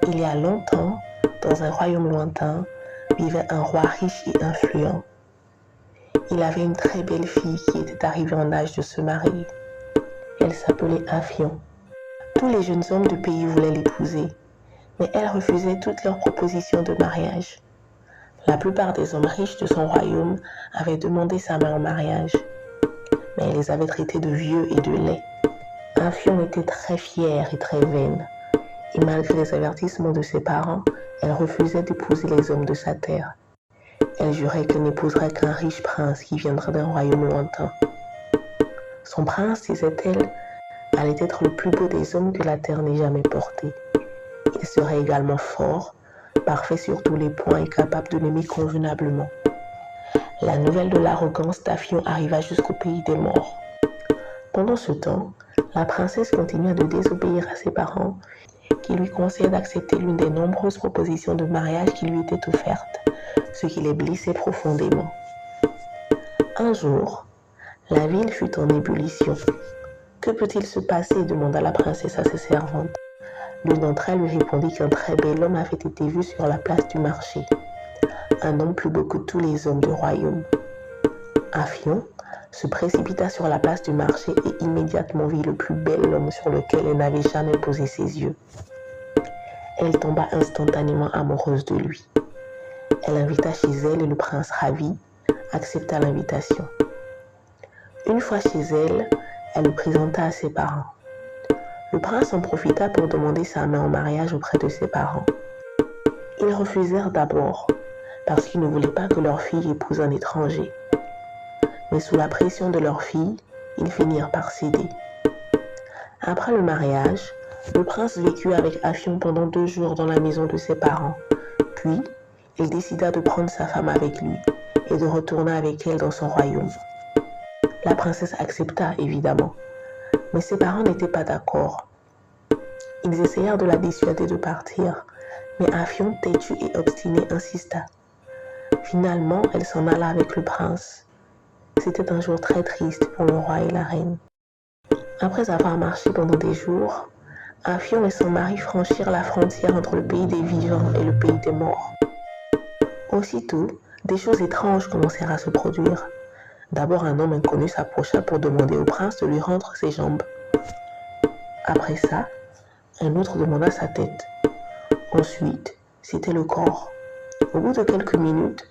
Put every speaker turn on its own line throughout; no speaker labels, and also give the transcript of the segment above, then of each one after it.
Il y a longtemps, dans un royaume lointain, vivait un roi riche et influent. Il avait une très belle fille qui était arrivée en âge de se marier. Elle s'appelait Afion. Tous les jeunes hommes du pays voulaient l'épouser, mais elle refusait toutes leurs propositions de mariage. La plupart des hommes riches de son royaume avaient demandé sa main en mariage, mais elle les avait traités de vieux et de laids. Afion était très fière et très vaine, et malgré les avertissements de ses parents, elle refusait d'épouser les hommes de sa terre. Elle jurait qu'elle n'épouserait qu'un riche prince qui viendrait d'un royaume lointain. Son prince, disait-elle, allait être le plus beau des hommes que la terre n'ait jamais porté. Il serait également fort, parfait sur tous les points et capable de l'aimer convenablement. La nouvelle de l'arrogance d'Afion arriva jusqu'au pays des morts. Pendant ce temps, la princesse continua de désobéir à ses parents, qui lui conseillait d'accepter l'une des nombreuses propositions de mariage qui lui étaient offertes, ce qui les blessait profondément. Un jour, la ville fut en ébullition. Que peut-il se passer demanda la princesse à ses servantes. L'une d'entre elles lui répondit qu'un très bel homme avait été vu sur la place du marché. Un homme plus beau que tous les hommes du royaume. Afion se précipita sur la place du marché et immédiatement vit le plus bel homme sur lequel elle n'avait jamais posé ses yeux. Elle tomba instantanément amoureuse de lui. Elle l'invita chez elle et le prince ravi accepta l'invitation. Une fois chez elle, elle le présenta à ses parents. Le prince en profita pour demander sa main en mariage auprès de ses parents. Ils refusèrent d'abord parce qu'ils ne voulaient pas que leur fille épouse un étranger. Mais sous la pression de leur fille, ils finirent par céder. Après le mariage, le prince vécut avec Afion pendant 2 jours dans la maison de ses parents. Puis, il décida de prendre sa femme avec lui et de retourner avec elle dans son royaume. La princesse accepta évidemment, mais ses parents n'étaient pas d'accord. Ils essayèrent de la dissuader de partir, mais Afion, têtue et obstinée, insista. Finalement, elle s'en alla avec le prince. C'était un jour très triste pour le roi et la reine. Après avoir marché pendant des jours, Afion et son mari franchirent la frontière entre le pays des vivants et le pays des morts. Aussitôt, des choses étranges commencèrent à se produire. D'abord, un homme inconnu s'approcha pour demander au prince de lui rendre ses jambes. Après ça, un autre demanda sa tête. Ensuite, c'était le corps. Au bout de quelques minutes,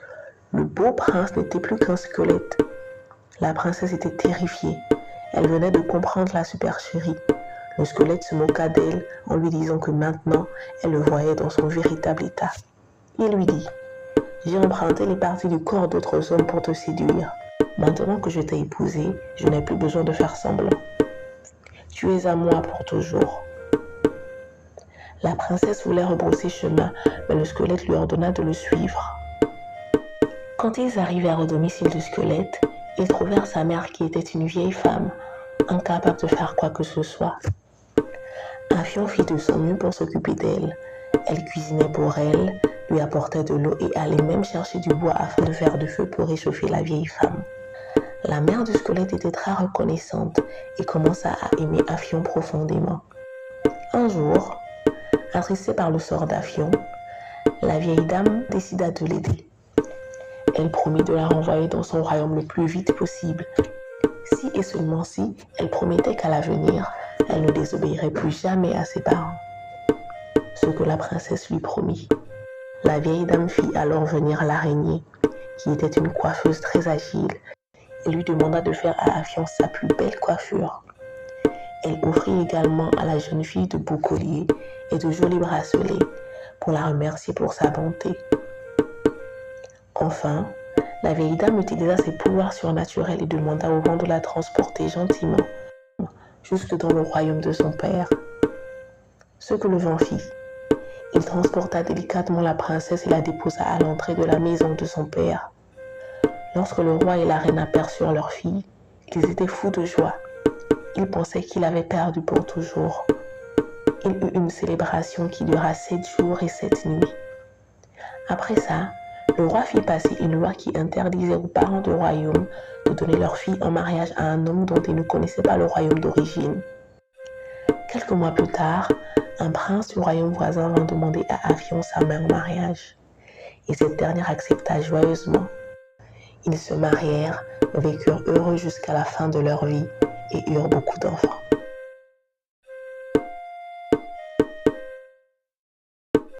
le beau prince n'était plus qu'un squelette. La princesse était terrifiée. Elle venait de comprendre la supercherie. Le squelette se moqua d'elle en lui disant que maintenant, elle le voyait dans son véritable état. Il lui dit « J'ai emprunté les parties du corps d'autres hommes pour te séduire. Maintenant que je t'ai épousée, je n'ai plus besoin de faire semblant. Tu es à moi pour toujours. » La princesse voulait rebrousser chemin, mais le squelette lui ordonna de le suivre. Quand ils arrivèrent au domicile du squelette, ils trouvèrent sa mère qui était une vieille femme, incapable de faire quoi que ce soit. Afion fit de son mieux pour s'occuper d'elle. Elle cuisinait pour elle, lui apportait de l'eau et allait même chercher du bois afin de faire du feu pour réchauffer la vieille femme. La mère du squelette était très reconnaissante et commença à aimer Afion profondément. Un jour, attristée par le sort d'Afion, la vieille dame décida de l'aider. Elle promit de la renvoyer dans son royaume le plus vite possible. Si et seulement si, elle promettait qu'à l'avenir, elle ne désobéirait plus jamais à ses parents. Ce que la princesse lui promit. La vieille dame fit alors venir l'araignée, qui était une coiffeuse très agile, et lui demanda de faire à Afion sa plus belle coiffure. Elle offrit également à la jeune fille de beaux colliers et de jolis bracelets pour la remercier pour sa bonté. Enfin, la vieille dame utilisa ses pouvoirs surnaturels et demanda au vent de la transporter gentiment jusque dans le royaume de son père. Ce que le vent fit, il transporta délicatement la princesse et la déposa à l'entrée de la maison de son père. Lorsque le roi et la reine aperçurent leur fille, ils étaient fous de joie. Ils pensaient qu'il avait perdu pour toujours. Il eut une célébration qui dura 7 jours et 7 nuits. Après ça, le roi fit passer une loi qui interdisait aux parents du royaume de donner leur fille en mariage à un homme dont ils ne connaissaient pas le royaume d'origine. Quelques mois plus tard, Un prince du royaume voisin vint demander à Arion sa main en mariage, et cette dernière accepta joyeusement. Ils se marièrent, vécurent heureux jusqu'à la fin de leur vie et eurent beaucoup d'enfants.